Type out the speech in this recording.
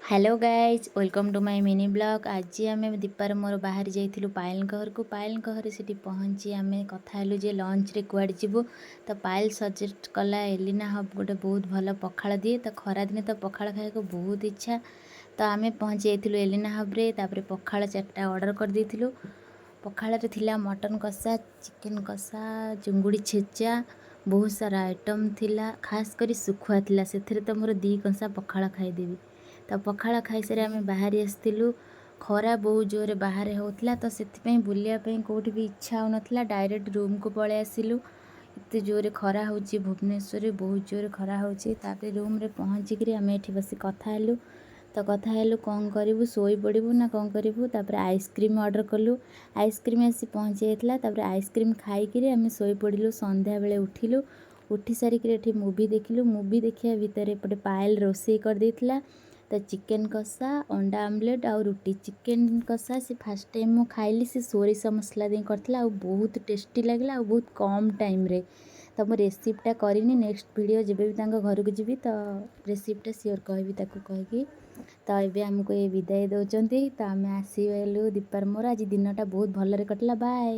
Hello guys welcome to my mini blog. आज आम दीपार मोर बाहर जाइलु पायल घर को। पायल घर से पहुँची आम कथा जे लंच रे कुआड़े जीवु। तो पायल सजेस्ट कला एलिना हब गोटे बहुत भल पखाड़ दिए। तो खरा दिन तो पखाड़ खाए को बहुत इच्छा। तो आम पहुँची जाइलु एलिना हब्रे। तापर पखाड़ 4टा ऑर्डर कर देइथिलु। पखाड़ थिला मटन कषा, चिकेन कषा, चुंगुड़ी छेचा, बहुत सारा आइटम थिला। खास करी सुखुआ थिला, से तो मोर 2 कंसा पखाड़ खाईदेवी। तो पखाड़ खाई सारे आम बाहर आसलु। खरा बहुत जोर बाहर होता तो से बुलायापी कौटी भी इच्छा हो नाला। डायरेक्ट रूम को पलि आसिलु। एत जोर खरा हो भुवनेश्वर बहुत जोर खरा होपर रूम रे पहुँचिक आम ये बस कथा हेलु। तो कथा हेलु कौन करूँ शोई पड़ू ना कौन करूँ। तापर आइसक्रीम ऑर्डर कलु। आइसक्रीम आसी पहुँची जाता। आइसक्रीम खाई आम शोई पड़ू। संध्या बेले उठिलु। उठी सारिक ये मुवी देखिलु। मुवी देखिया भितर एपटे पायल रोषे कर देइथिला। तो चिकेन कषा, अंडा आमलेट आउ रुटी। चिकेन कषा से फास्ट टाइम मु खाइली। से सोरिष मसला दे करथिला आउ बहुत टेस्टी लगला। बहुत कम टाइम रे। तो मो रेसिपीटा करनी नेक्स्ट वीडियो जब भी घर को जीवी तो रेसिपीटा सियोर कहबी ताकू कहीकि। तो ये आमको ये विदाय दौरान। तो आम आसीलु दीपार मोर। आज दिनटा बहुत भलरे कटला। बाय।